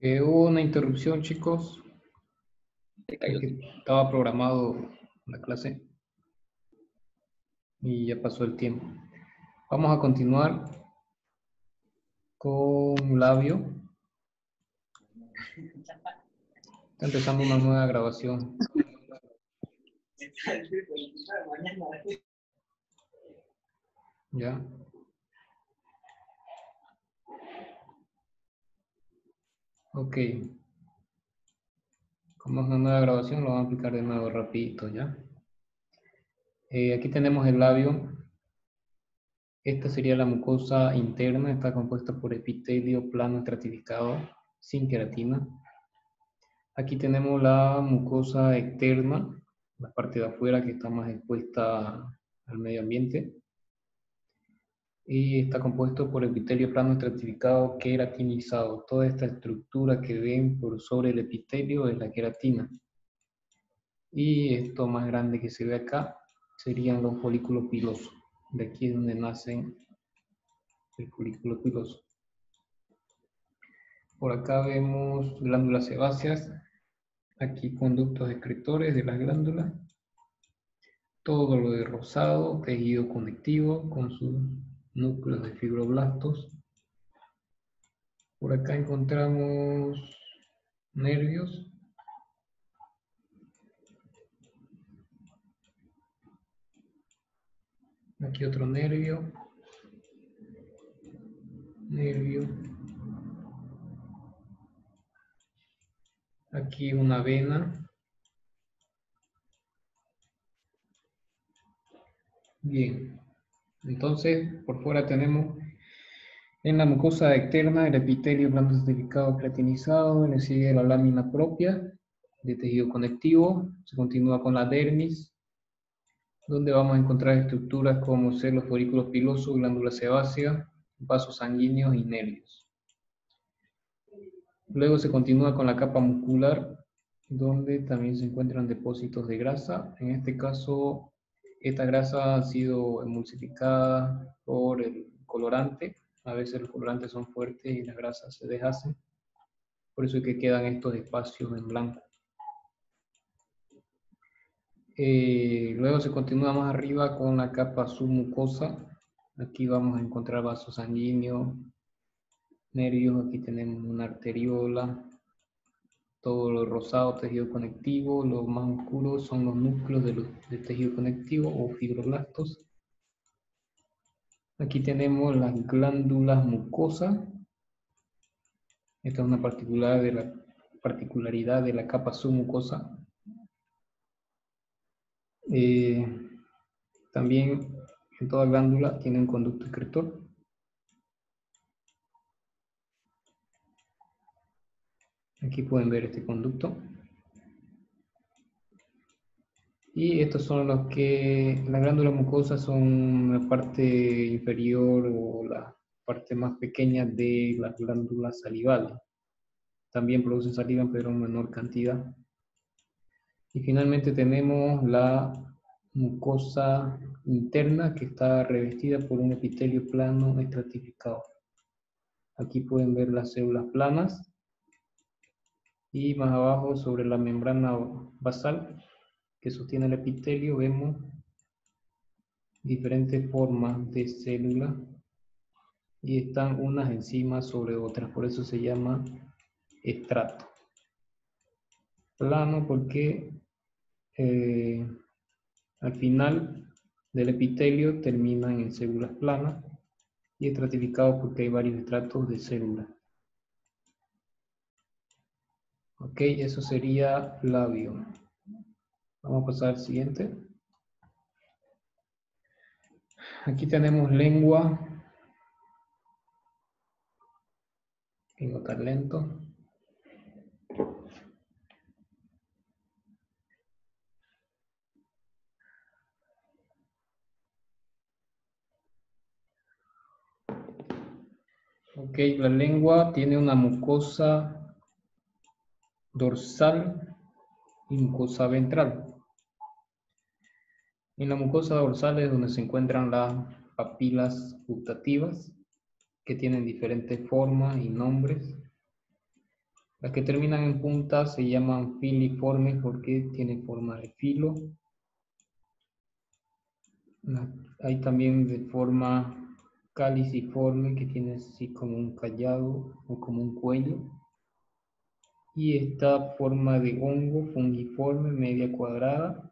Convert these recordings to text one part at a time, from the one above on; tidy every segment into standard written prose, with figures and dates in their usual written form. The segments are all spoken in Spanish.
Hubo una interrupción, chicos. Estaba programado la clase y ya pasó el tiempo. Vamos a continuar con labio. Está empezando una nueva grabación. Ya. Ok. Como es una nueva grabación, lo vamos a aplicar de nuevo rapidito, ¿ya? Aquí tenemos el labio. Esta sería la mucosa interna, está compuesta por epitelio plano estratificado sin queratina. Aquí tenemos la mucosa externa, la parte de afuera que está más expuesta al medio ambiente. Y está compuesto por epitelio plano estratificado queratinizado. Toda esta estructura que ven por sobre el epitelio es la queratina. Y esto más grande que se ve acá serían los folículos pilosos. De aquí es donde nacen el folículo piloso. Por acá vemos glándulas sebáceas. Aquí conductos excretores de las glándulas. Todo lo de rosado, tejido conectivo con sus núcleos de fibroblastos. Por acá encontramos nervios. Aquí otro nervio. Nervio. Aquí una vena. Bien. Entonces, por fuera tenemos en la mucosa externa el epitelio blando estratificado queratinizado, le sigue la lámina propia de tejido conectivo, se continúa con la dermis, donde vamos a encontrar estructuras como celos, folículos pilosos, glándula sebácea, vasos sanguíneos y nervios. Luego se continúa con la capa muscular, donde también se encuentran depósitos de grasa. En este caso, esta grasa ha sido emulsificada por el colorante. A veces los colorantes son fuertes y las grasas se deshacen. Por eso es que quedan estos espacios en blanco. Luego se continúa más arriba con la capa submucosa. Aquí vamos a encontrar vasos sanguíneos, nervios. Aquí tenemos una arteriola. Todo lo rosado, tejido conectivo. Los más oscuros son los núcleos del tejido conectivo o fibroblastos. Aquí tenemos las glándulas mucosas. Esta es una particularidad de la capa submucosa. También en toda glándula tiene un conducto excretor. Aquí pueden ver este conducto. Y estos son los que, las glándulas mucosas son la parte inferior o la parte más pequeña de las glándulas salivales. También producen saliva, pero en menor cantidad. Y finalmente tenemos la mucosa interna que está revestida por un epitelio plano estratificado. Aquí pueden ver las células planas. Y más abajo, sobre la membrana basal que sostiene el epitelio, vemos diferentes formas de células y están unas encima sobre otras, por eso se llama estrato. Plano porque al final del epitelio terminan en células planas y estratificado porque hay varios estratos de células. Ok, eso sería labio. Vamos a pasar al siguiente. Aquí tenemos lengua. Tengo tan lento. Ok, la lengua tiene una mucosa dorsal y mucosa ventral. En la mucosa dorsal es donde se encuentran las papilas gustativas, que tienen diferentes formas y nombres. Las que terminan en punta se llaman filiformes porque tienen forma de filo. Hay también de forma caliciforme, que tiene así como un callado o como un cuello. Y esta forma de hongo fungiforme, media cuadrada.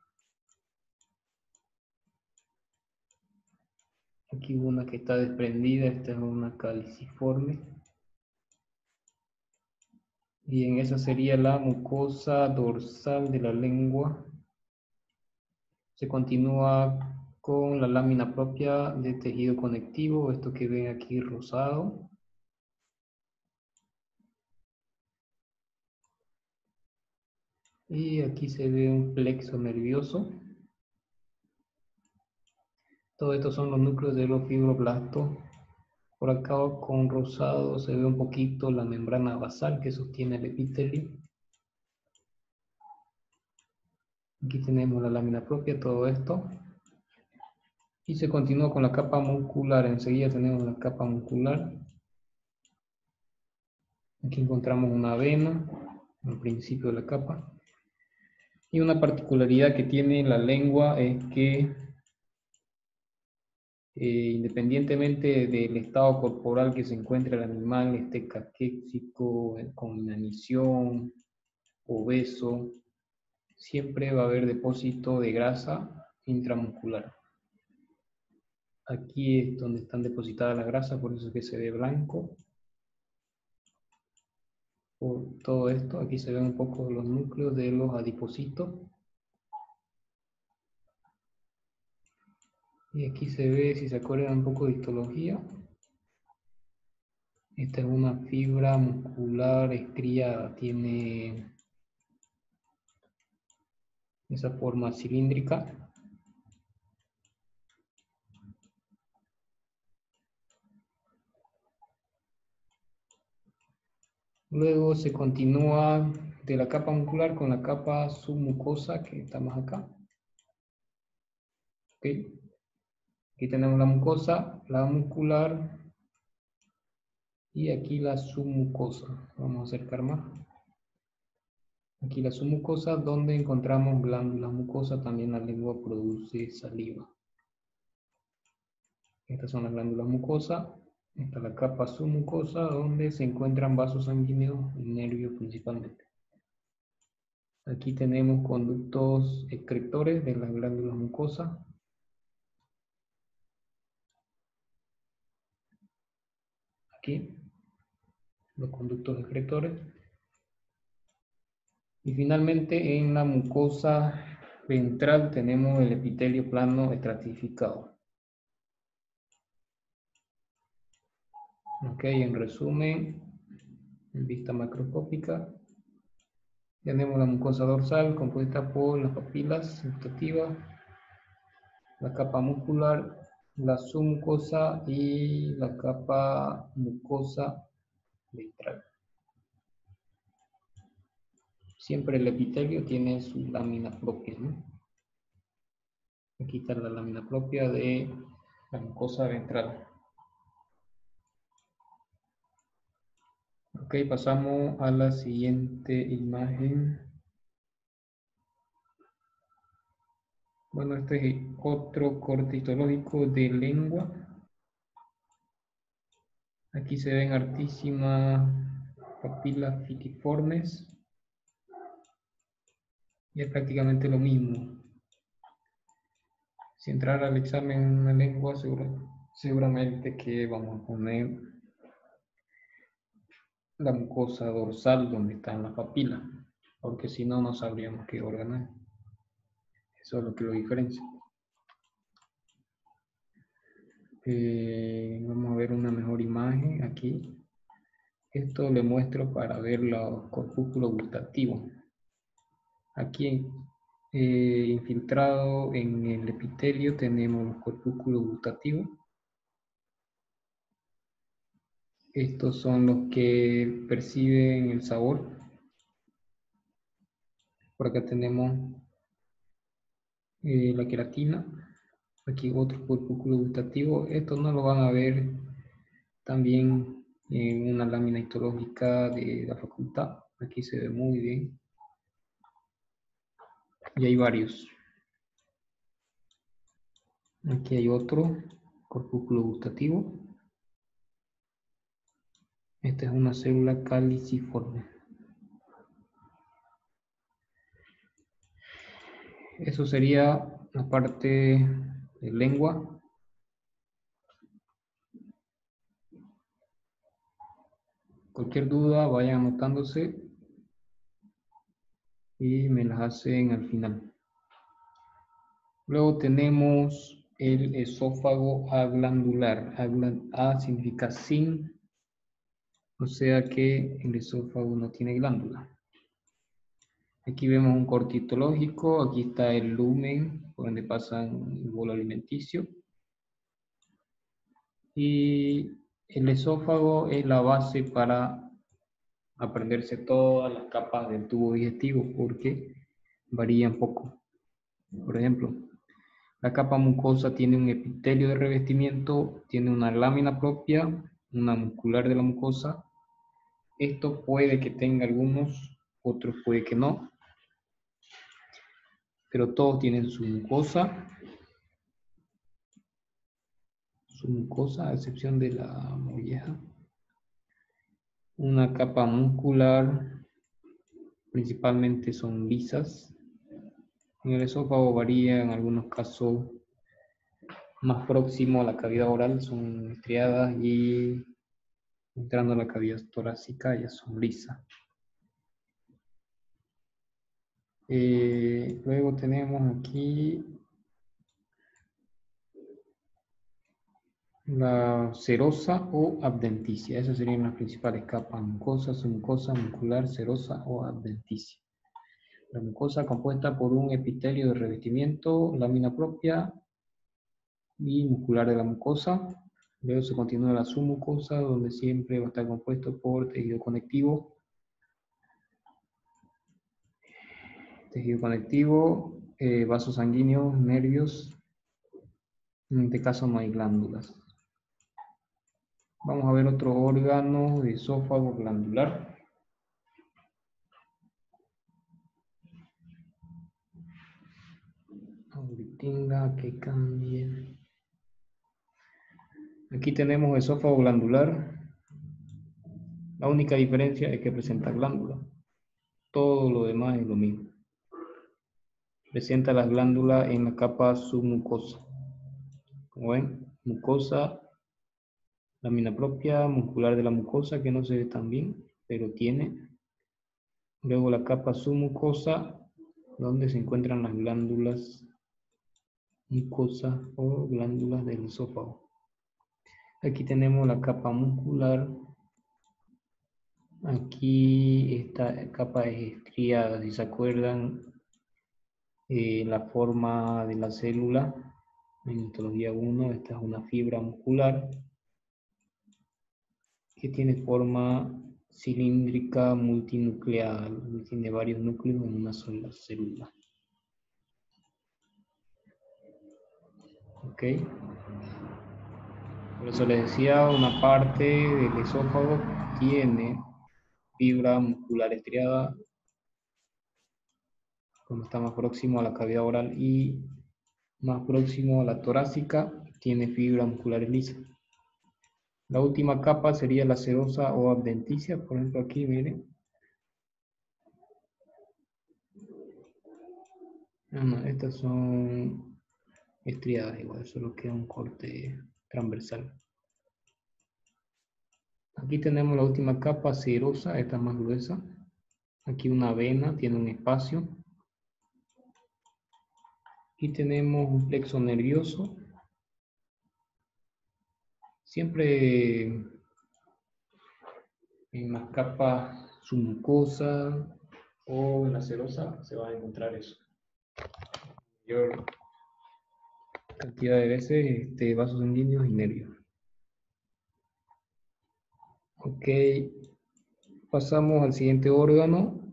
Aquí una que está desprendida, esta es una caliciforme. Y en esa sería la mucosa dorsal de la lengua. Se continúa con la lámina propia de tejido conectivo, esto que ven aquí rosado. Y aquí se ve un plexo nervioso. Todo esto son los núcleos de los fibroblastos. Por acá con rosado se ve un poquito la membrana basal que sostiene el epitelio. Aquí tenemos la lámina propia, todo esto. Y se continúa con la capa muscular. Enseguida tenemos la capa muscular. Aquí encontramos una vena al principio de la capa. Y una particularidad que tiene la lengua es que independientemente del estado corporal que se encuentre el animal, esté caquéxico, con inanición, obeso, siempre va a haber depósito de grasa intramuscular. Aquí es donde están depositadas las grasas, por eso es que se ve blanco. Por todo esto, aquí se ven un poco los núcleos de los adipocitos. Y aquí se ve, si se acuerdan, un poco de histología. Esta es una fibra muscular estriada, tiene esa forma cilíndrica. Luego se continúa de la capa muscular con la capa submucosa que está más acá. ¿Okay? Aquí tenemos la mucosa, la muscular y aquí la submucosa. Vamos a acercar más. Aquí la submucosa, donde encontramos glándulas mucosas, también la lengua produce saliva. Estas son las glándulas mucosas. Esta es la capa submucosa, donde se encuentran vasos sanguíneos y nervios principalmente. Aquí tenemos conductos excretores de las glándulas mucosas. Aquí, los conductos excretores. Y finalmente en la mucosa ventral tenemos el epitelio plano estratificado. Ok, en resumen, en vista macroscópica, tenemos la mucosa dorsal compuesta por las papilas gustativas, la capa muscular, la submucosa y la capa mucosa ventral. Siempre el epitelio tiene su lámina propia, ¿no? Aquí está la lámina propia de la mucosa ventral. Ok, pasamos a la siguiente imagen. Bueno, este es otro corte histológico de lengua. Aquí se ven hartísimas papilas filiformes. Y es prácticamente lo mismo. Si entrar al examen en una lengua, seguramente que vamos a poner la mucosa dorsal donde están las papilas, porque si no, no sabríamos qué órgano es. Eso es lo que lo diferencia. Vamos a ver una mejor imagen aquí. Esto le muestro para ver los corpúsculos gustativos. Aquí infiltrado en el epitelio tenemos los corpúsculos gustativos. Estos son los que perciben el sabor. Por acá tenemos la queratina. Aquí otro corpúsculo gustativo. Esto no lo van a ver también en una lámina histológica de la facultad. Aquí se ve muy bien. Y hay varios. Aquí hay otro corpúsculo gustativo. Esta es una célula caliciforme. Eso sería la parte de lengua. Cualquier duda, vayan anotándose y me las hacen al final. Luego tenemos el esófago aglandular. A significa sin, o sea que el esófago no tiene glándula. Aquí vemos un corte histológico, aquí está el lumen por donde pasa el bolo alimenticio. Y el esófago es la base para aprenderse todas las capas del tubo digestivo porque varían poco. Por ejemplo, la capa mucosa tiene un epitelio de revestimiento, tiene una lámina propia, una muscular de la mucosa. Esto puede que tenga algunos, otros puede que no, pero todos tienen su mucosa, a excepción de la molleja. Una capa muscular, principalmente son lisas. En el esófago varía en algunos casos más próximo a la cavidad oral, son estriadas y entrando a la cavidad torácica ya son lisas. Luego tenemos aquí la serosa o adventicia. Esas serían las principales capas: mucosa, submucosa, muscular, serosa o adventicia. La mucosa compuesta por un epitelio de revestimiento, lámina propia y muscular de la mucosa. Luego se continúa la submucosa, donde siempre va a estar compuesto por tejido conectivo. Vasos sanguíneos, nervios. En este caso no hay glándulas. Vamos a ver otro órgano de esófago glandular. Ahorita que cambie. Aquí tenemos esófago glandular. La única diferencia es que presenta glándula. Todo lo demás es lo mismo. Presenta las glándulas en la capa submucosa. Como ven, mucosa, lámina propia, muscular de la mucosa, que no se ve tan bien, pero tiene. Luego la capa submucosa, donde se encuentran las glándulas mucosas o glándulas del esófago. Aquí tenemos la capa muscular. Aquí esta capa es estriada, si se acuerdan, la forma de la célula. En histología 1, esta es una fibra muscular que tiene forma cilíndrica multinuclear, tiene varios núcleos en una sola célula. ¿Ok? Por eso les decía, una parte del esófago tiene fibra muscular estriada cuando está más próximo a la cavidad oral y más próximo a la torácica tiene fibra muscular lisa. La última capa sería la serosa o adventicia, por ejemplo aquí, miren. No, estas son estriadas igual, solo que un corte transversal. Aquí tenemos la última capa serosa, esta es más gruesa. Aquí una vena, tiene un espacio. Aquí tenemos un plexo nervioso. Siempre en las capas submucosas o en la serosa se va a encontrar eso. Mayor cantidad de veces vasos sanguíneos y nervios. Ok, pasamos al siguiente órgano.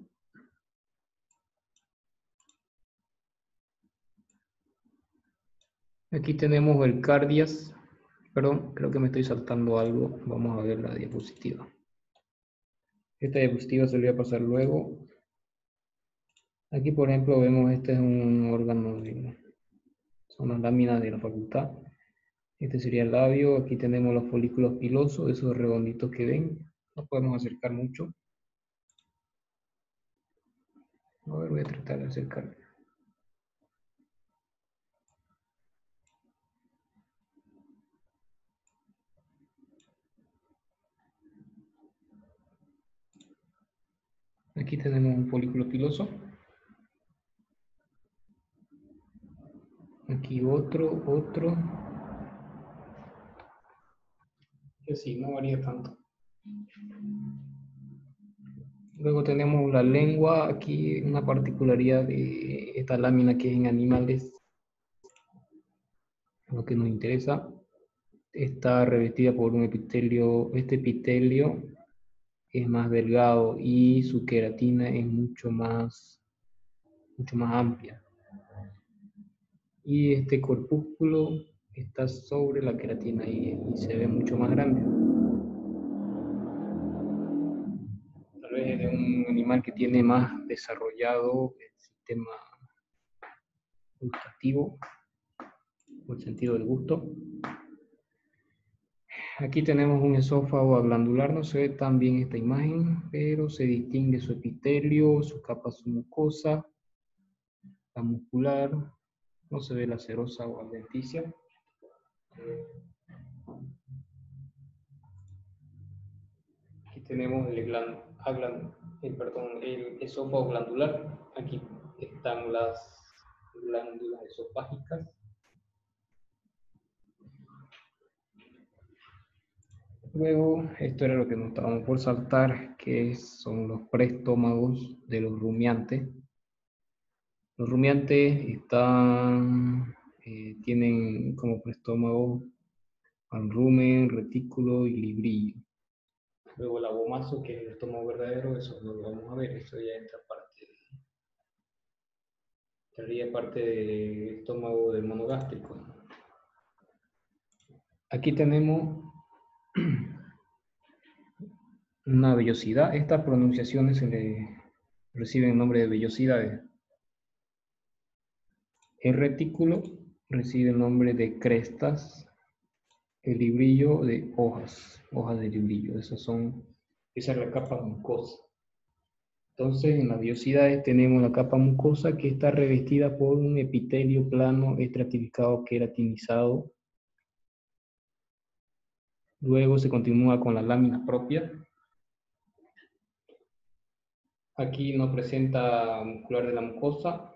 Aquí tenemos el cardias. Perdón, creo que me estoy saltando algo. Vamos a ver la diapositiva. Esta diapositiva se la voy a pasar luego. Aquí, por ejemplo, vemos este es un órgano, son las láminas de la facultad. Este sería el labio. Aquí tenemos los folículos pilosos, esos redonditos que ven. No podemos acercar mucho. A ver, voy a tratar de acercar. Aquí tenemos un folículo piloso. Aquí otro. Y así, no varía tanto. Luego tenemos la lengua. Aquí una particularidad de esta lámina que es en animales, lo que nos interesa. Está revestida por un epitelio. Este epitelio es más delgado y su queratina es mucho más amplia. Y este corpúsculo está sobre la queratina y se ve mucho más grande. Tal vez es de un animal que tiene más desarrollado el sistema gustativo o el sentido del gusto. Aquí tenemos un esófago glandular, no se ve tan bien esta imagen, pero se distingue su epitelio, su capa submucosa, la muscular, no se ve la serosa o adventicia. Aquí tenemos el esófago glandular. Aquí están las glándulas esofágicas. Luego, esto era lo que nos estábamos por saltar, que son los preestómagos de los rumiantes. Los rumiantes tienen como preestómago al rumen, retículo y librillo. Luego el abomazo, que es el estómago verdadero, eso no lo vamos a ver, eso ya entraría parte del estómago del monogástrico. Aquí tenemos una vellosidad. Estas pronunciaciones se le reciben el nombre de vellosidades. El retículo recibe el nombre de crestas. El librillo de hojas de librillo. Esa es la capa mucosa. Entonces, en las vellosidades tenemos la capa mucosa que está revestida por un epitelio plano estratificado queratinizado. Luego se continúa con la lámina propia. Aquí no presenta muscular de la mucosa.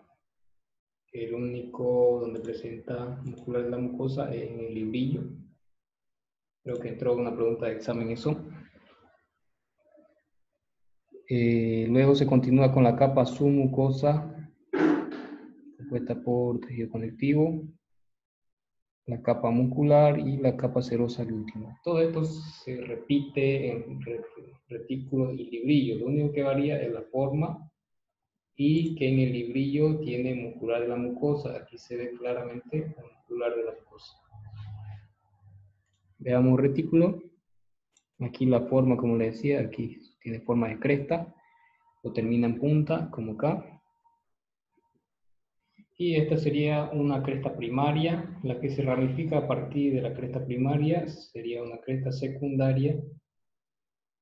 El único donde presenta muscular de la mucosa es en el librillo. Creo que entró una pregunta de examen eso. Luego se continúa con la capa submucosa, compuesta por tejido conectivo, la capa muscular y la capa serosa al último. Todo esto se repite en retículo y librillo. Lo único que varía es la forma y que en el librillo tiene muscular de la mucosa. Aquí se ve claramente el muscular de la mucosa. Veamos retículo. Aquí la forma, como les decía, aquí tiene forma de cresta, o termina en punta, como acá. Y esta sería una cresta primaria, la que se ramifica a partir de la cresta primaria, sería una cresta secundaria.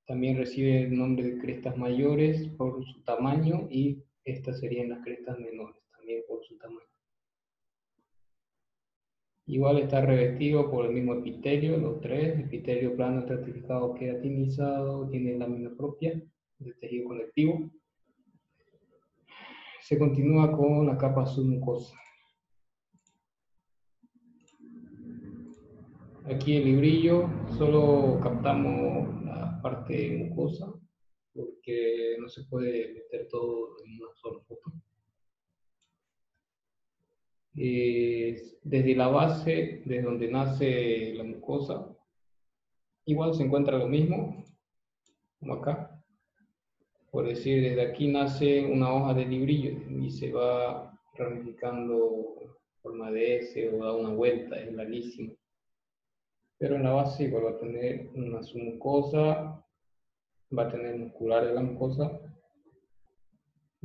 También recibe el nombre de crestas mayores por su tamaño y estas serían las crestas menores, también por su tamaño. Igual está revestido por el mismo epitelio, los tres, epitelio plano estratificado queratinizado, tiene lámina propia de tejido conectivo. Se continúa con la capa submucosa. Aquí el librillo, solo captamos la parte mucosa, porque no se puede meter todo en una sola foto. Desde la base, desde donde nace la mucosa, igual se encuentra lo mismo, como acá. Por decir, desde aquí nace una hoja de librillo y se va ramificando forma de S o da una vuelta, es larguísimo. Pero en la base igual va a tener una submucosa, va a tener muscular de la mucosa,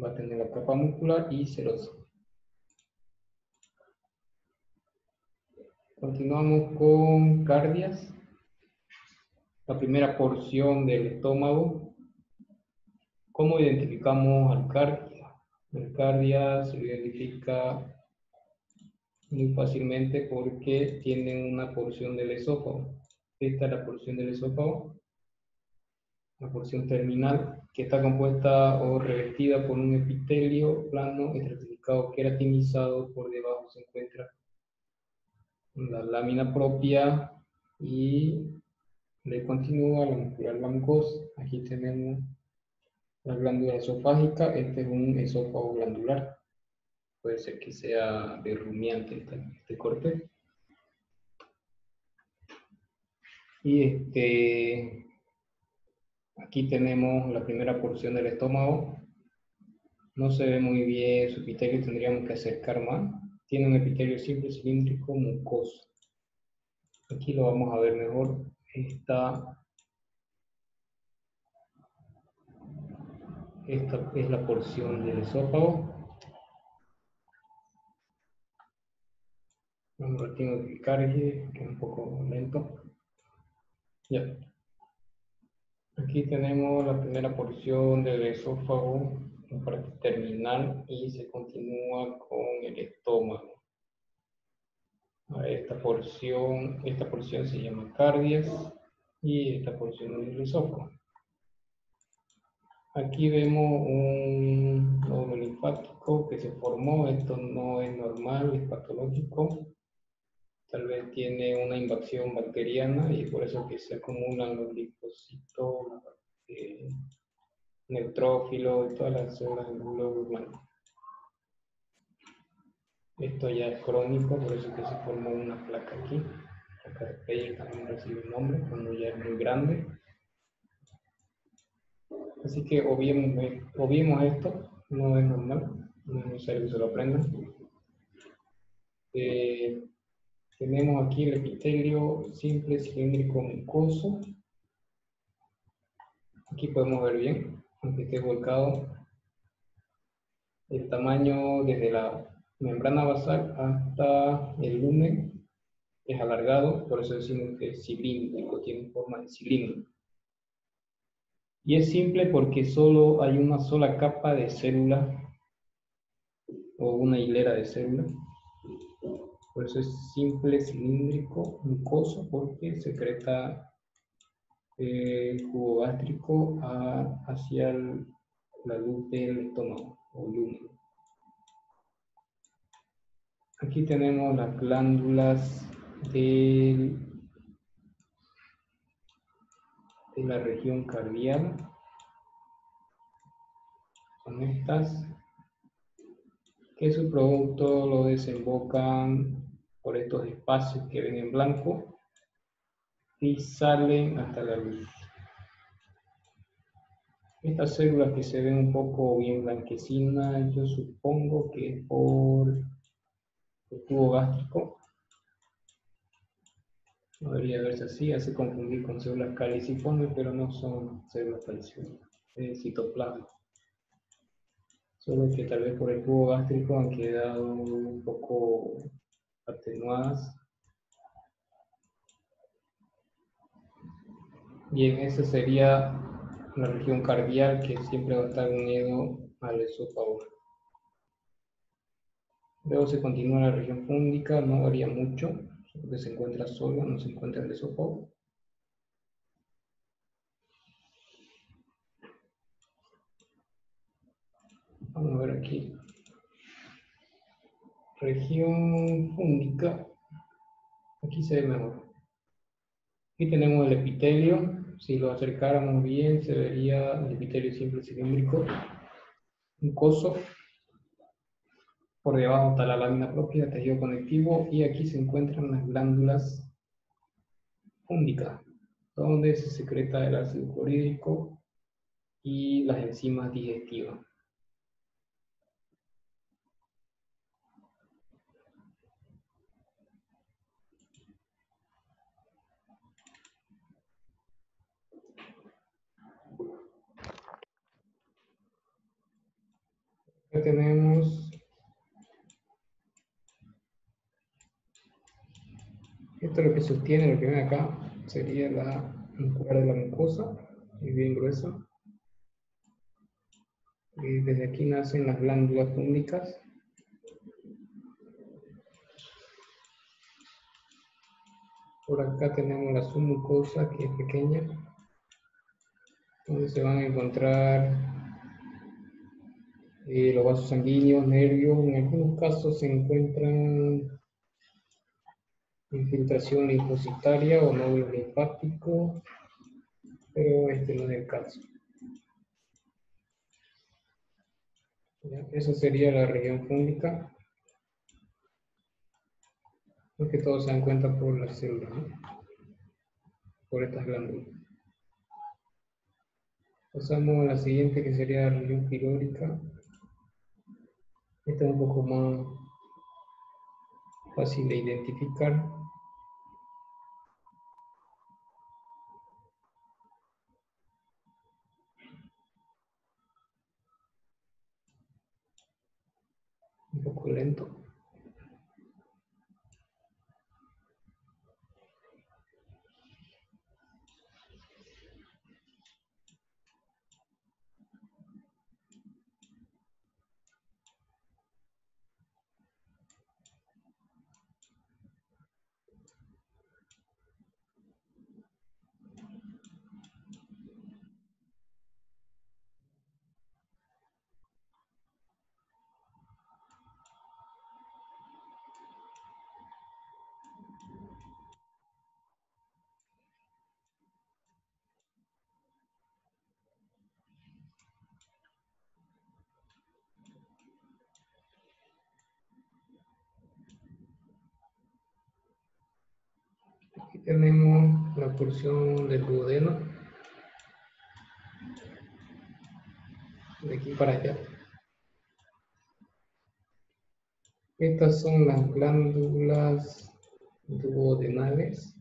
va a tener la capa muscular y serosa. Continuamos con cardias. La primera porción del estómago. ¿Cómo identificamos al cardia? El cardia se identifica muy fácilmente porque tiene una porción del esófago. Esta es la porción del esófago, la porción terminal, que está compuesta o revestida por un epitelio plano estratificado queratinizado. Por debajo se encuentra la lámina propia y le continúa la muscular bancosa. Aquí tenemos la glándula esofágica. Este es un esófago glandular. Puede ser que sea de rumiante este corte. Y aquí tenemos la primera porción del estómago. No se ve muy bien su epitelio, tendríamos que acercar más. Tiene un epitelio simple, cilíndrico, mucoso. Aquí lo vamos a ver mejor. Esta es la porción del esófago. Un ratito que cargue, que es un poco lento. Ya. Aquí tenemos la primera porción del esófago, la parte terminal, y se continúa con el estómago. Esta porción se llama cardias y esta porción es el esófago. Aquí vemos un nódulo linfático que se formó. Esto no es normal, es patológico. Tal vez tiene una invasión bacteriana y por eso que se acumulan los linfocitos, neutrófilos y todas las células del glóbulo blanco. Esto ya es crónico, por eso que se formó una placa aquí. La placa de Peyer también recibe un nombre cuando ya es muy grande. Así que obviemos esto, no es normal, no es necesario que se lo aprendan. Tenemos aquí el epitelio simple cilíndrico mucoso. Aquí podemos ver bien, aunque esté volcado, el tamaño desde la membrana basal hasta el lumen es alargado, por eso decimos que es cilíndrico, tiene forma de cilindro. Y es simple porque solo hay una sola capa de célula o una hilera de células. Por eso es simple, cilíndrico, mucoso, porque secreta el jugo gástrico hacia la luz del estómago o lumen. Aquí tenemos las glándulas de la región cardial. Son estas, que su producto lo desembocan por estos espacios que ven en blanco y salen hasta la luz. Estas células que se ven un poco bien blanquecinas, yo supongo que es por el tubo gástrico. No debería verse así, hace confundir con células caliciformes, pero no son células caliciformes, es citoplasma. Solo que tal vez por el tubo gástrico han quedado un poco atenuadas. Bien, esa sería la región cardial, que siempre va a estar unido al esófago. Luego se continúa la región púndica, no varía mucho, porque se encuentra sola, no se encuentra en el esófago. Vamos a ver aquí. Región púndica. Aquí se ve mejor. Aquí tenemos el epitelio. Si lo acercáramos bien, se vería el epitelio simple cilíndrico, mucoso. Por debajo está la lámina propia, tejido conectivo, y aquí se encuentran las glándulas púndicas, donde se secreta el ácido clorhídrico y las enzimas digestivas. tenemos, esto es lo que sostiene, lo que ven acá, sería la mucosa de la mucosa, es bien gruesa. Y desde aquí nacen las glándulas públicas. Por acá tenemos la submucosa, que es pequeña, donde se van a encontrar los vasos sanguíneos, nervios. En algunos casos se encuentran infiltración linfocitaria o nódulos linfáticos, pero este no es el caso. ¿Ya? Esa sería la región fúngica, que todos se dan cuenta por las células, ¿no? Por estas glándulas. Pasamos a la siguiente, que sería la región pilórica. Esta es un poco más fácil de identificar. Un poco lento. Aquí tenemos la porción del duodeno, de aquí para allá. Estas son las glándulas duodenales.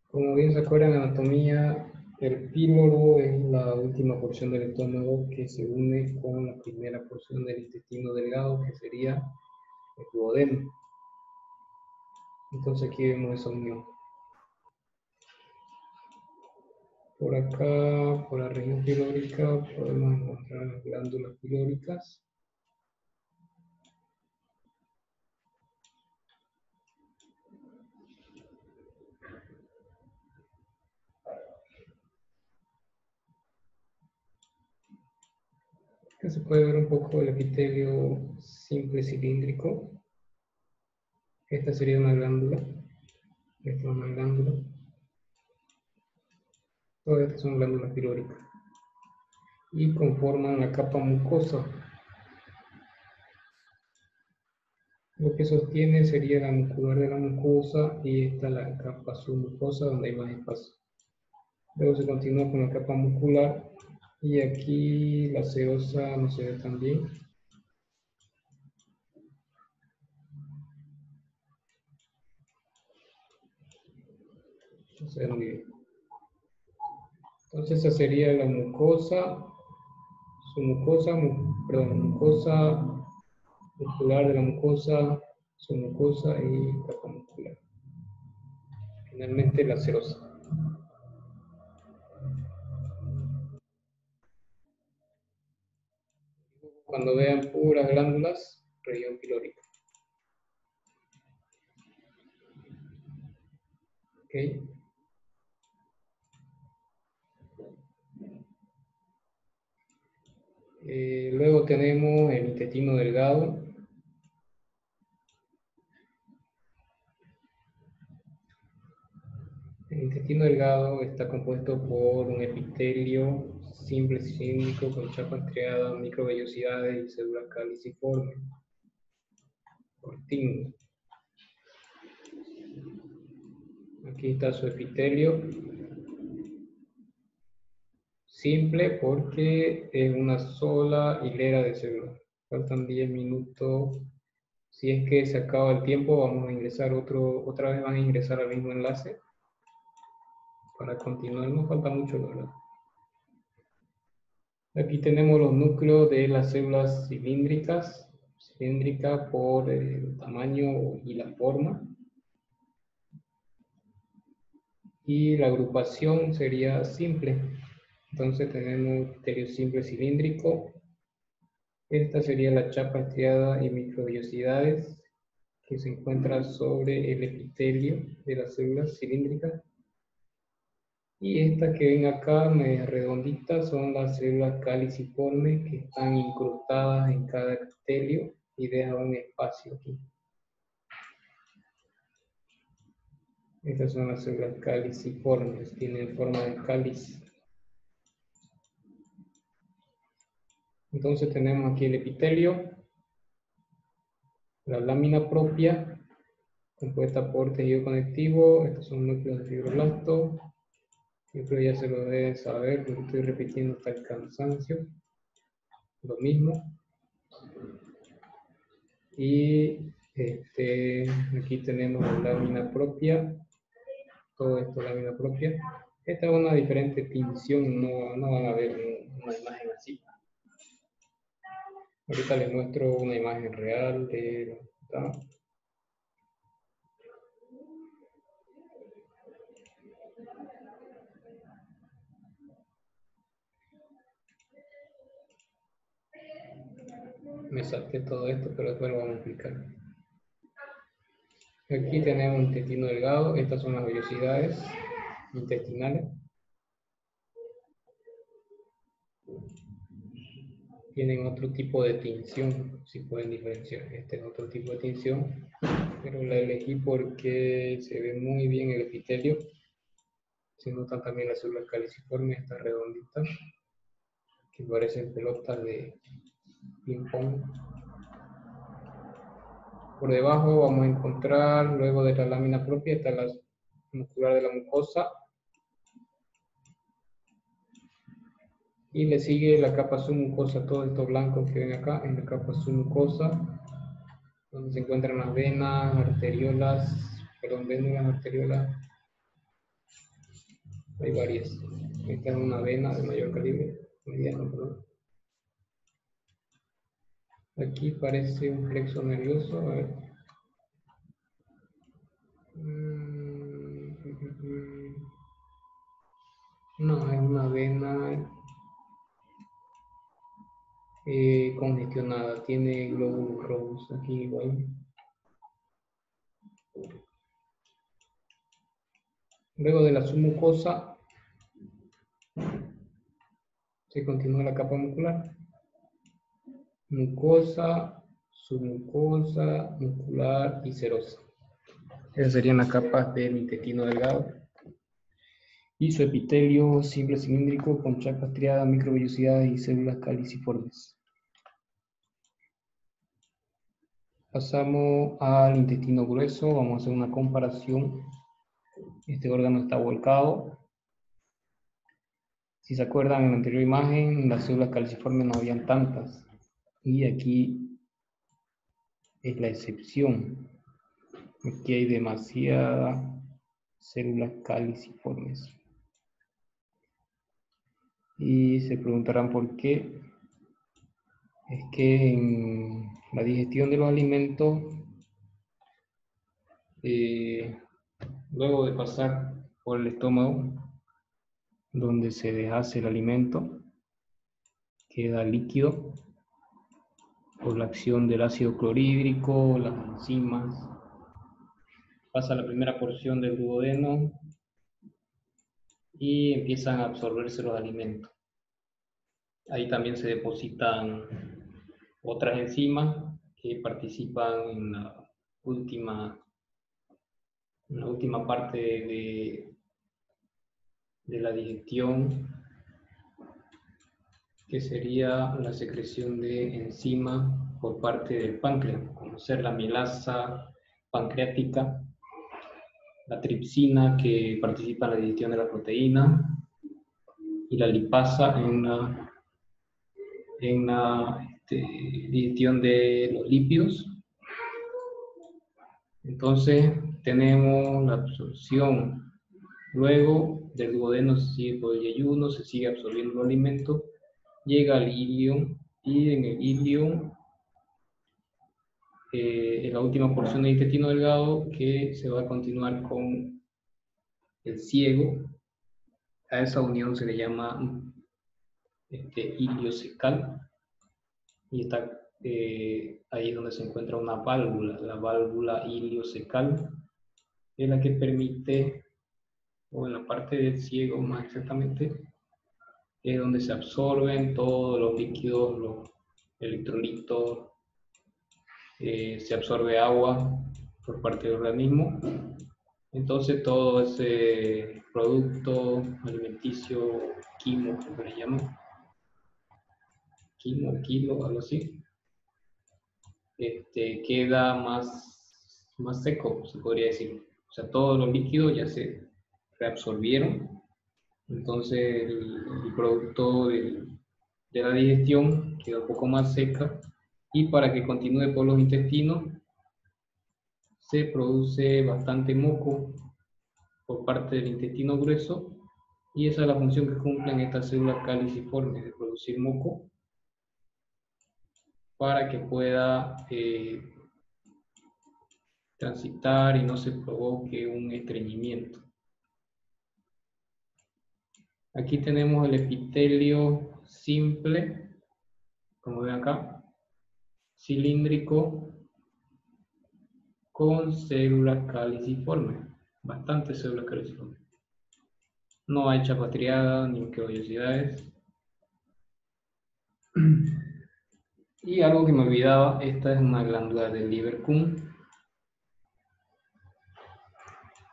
Como bien se acuerdan en anatomía, el píloro es la última porción del estómago que se une con la primera porción del intestino delgado, que sería el duodeno. Entonces aquí vemos esa unión. Por acá, por la región pilórica, podemos encontrar las glándulas pilóricas. Acá se puede ver un poco el epitelio simple cilíndrico. Esta sería una glándula. Esta es una glándula. Todas estas son glándulas pilóricas. Y conforman la capa mucosa. Lo que sostiene sería la muscular de la mucosa y esta la capa submucosa donde hay más espacio. Luego se continúa con la capa muscular y aquí la seosa no se ve tan bien. No se ve muy bien. Entonces esa sería la mucosa, submucosa, mucosa muscular de la mucosa, submucosa y capa muscular. Finalmente la serosa. Cuando vean puras glándulas, región pilórica. ¿Okay? Luego tenemos el intestino delgado. El intestino delgado está compuesto por un epitelio simple cilíndrico con chapa estriada, microvellosidades y células caliciformes. Cortino. Aquí está su epitelio. Simple porque es una sola hilera de células. Faltan 10 minutos. Si es que se acaba el tiempo, vamos a ingresar otra vez van a ingresar al mismo enlace. para continuar, nos falta mucho, la verdad. Aquí tenemos los núcleos de las células cilíndricas, cilíndrica por el tamaño y la forma. Y la agrupación sería simple. Entonces tenemos epitelio simple cilíndrico. Esta sería la chapa estriada y microvellosidades que se encuentra sobre el epitelio de las células cilíndricas. Y estas que ven acá, medias redonditas, son las células caliciformes que están incrustadas en cada epitelio y dejan un espacio aquí. Estas son las células caliciformes, tienen forma de cáliz. Entonces tenemos aquí el epitelio, la lámina propia, compuesta por tejido conectivo. Estos son núcleos de fibroblastos. Yo creo que ya se lo deben saber, lo estoy repitiendo hasta el cansancio. Lo mismo. Y aquí tenemos la lámina propia. Todo esto es lámina propia. Esta es una diferente tinción, no van a ver una imagen así. Ahorita les muestro una imagen real de ¿está? Me salté todo esto, pero después lo vamos a explicar. Aquí tenemos un intestino delgado. Estas son las vellosidades intestinales. Tienen otro tipo de tinción, si pueden diferenciar. Este es otro tipo de tinción, pero la elegí porque se ve muy bien el epitelio. Se notan también las células caliciformes, estas redonditas, que parecen pelotas de ping-pong. Por debajo vamos a encontrar, luego de la lámina propia, está la muscular de la mucosa. Y le sigue la capa submucosa, todo esto blanco que ven acá, en la capa submucosa, donde se encuentran las venas, arteriolas, perdón, vénulas, arteriolas. Hay varias. Esta es una vena de mayor calibre, mediano, perdón. Aquí parece un plexo nervioso, a ver. No, es una vena congestionada, tiene glóbulos rojos aquí igual. Luego de la submucosa se continúa la capa muscular. Mucosa, submucosa, muscular y serosa. Esas serían las capas del intestino delgado. Y su epitelio simple cilíndrico con chapa estriada, microvellosidades y células caliciformes. Pasamos al intestino grueso, vamos a hacer una comparación. Este órgano está volcado. Si se acuerdan en la anterior imagen, las células caliciformes no habían tantas. Y aquí es la excepción. Aquí hay demasiadas células caliciformes. Y se preguntarán por qué. Es que en la digestión de los alimentos, luego de pasar por el estómago, donde se deshace el alimento, queda líquido por la acción del ácido clorhídrico, las enzimas. Pasa la primera porción del duodeno y empiezan a absorberse los alimentos. Ahí también se depositan otras enzimas que participan en la última parte de la digestión, que sería la secreción de enzimas por parte del páncreas, como ser la amilasa pancreática, la tripsina que participa en la digestión de la proteína y la lipasa en la digestión de los lípidos. Entonces tenemos la absorción Luego del duodeno se sigue por el yeyuno, se sigue absorbiendo el alimento, llega al ilion y en el ilion, en la última porción del intestino delgado, que se va a continuar con el ciego. A esa unión se le llama iliocecal, y está ahí donde se encuentra una válvula, la válvula iliocecal, es la que permite, o en la parte del ciego más exactamente, es donde se absorben todos los líquidos, los electrolitos, se absorbe agua por parte del organismo. Entonces todo ese producto alimenticio, quimo, como le llaman, quimo, kilo, algo así, queda más seco, se podría decir. O sea, todos los líquidos ya se reabsorbieron. Entonces el producto de la digestión queda un poco más seca, y para que continúe por los intestinos se produce bastante moco por parte del intestino grueso, y esa es la función que cumplen estas células caliciformes, de producir moco para que pueda transitar y no se provoque un estreñimiento. Aquí tenemos el epitelio simple, como ven acá, cilíndrico, con células caliciformes, bastantes células caliciformes. No hay chapatriada ni microvellosidades. Y algo que me olvidaba, esta es una glándula del Lieberkühn.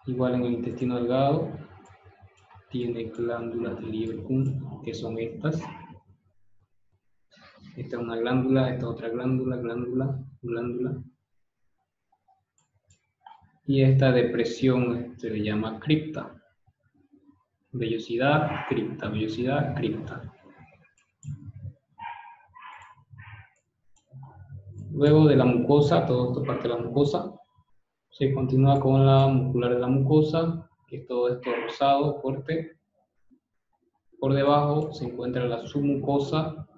Igual en el intestino delgado tiene glándulas de Lieberkühn, que son estas. Esta es una glándula, esta es otra glándula, glándula. Y esta depresión se le llama cripta. Vellosidad, cripta, vellosidad, cripta. Luego de la mucosa, todo esto parte de la mucosa, se continúa con la muscular de la mucosa, que es todo esto rosado, fuerte. Por debajo se encuentra la submucosa.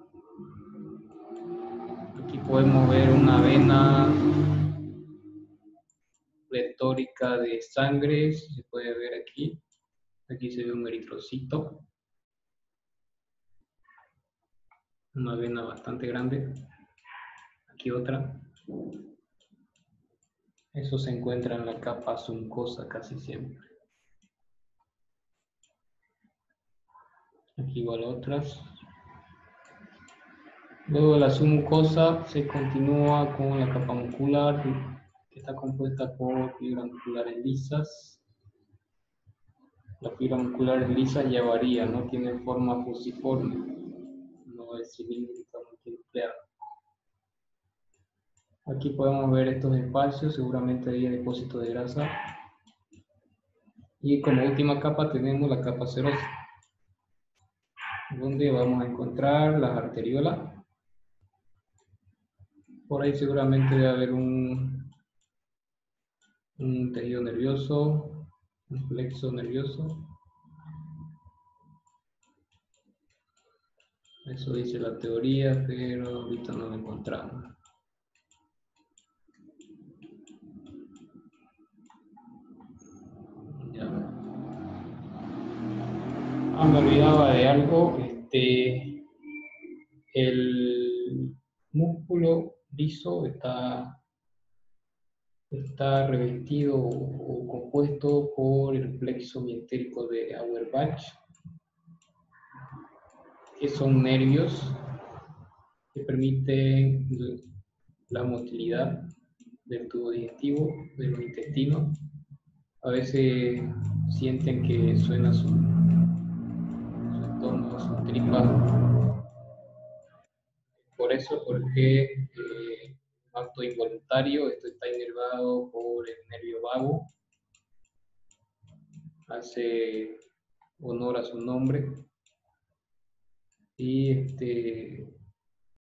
Aquí podemos ver una vena pletórica de sangre, se puede ver aquí. Aquí se ve un eritrocito. Una vena bastante grande. Aquí otra. Eso se encuentra en la capa submucosa casi siempre. Aquí igual otras. Luego de la submucosa se continúa con la capa muscular, que está compuesta por fibras musculares lisas. Las fibras musculares lisas ya varía, no tienen forma fusiforme, no es cilíndrica, multinuclear. Aquí podemos ver estos espacios, seguramente hay depósitos de grasa. Y como última capa tenemos la capa serosa, donde vamos a encontrar las arteriolas. Por ahí seguramente debe haber un tejido nervioso, un plexo nervioso. Eso dice la teoría, pero ahorita no lo encontramos. Ya. Me olvidaba de algo. El músculo liso está revestido o compuesto por el plexo mientérico de Auerbach, que son nervios que permiten la motilidad del tubo digestivo, de los intestinos. A veces sienten que suena su estómago, su tripa. Por eso, porque un acto involuntario, esto está inervado por el nervio vago, hace honor a su nombre, y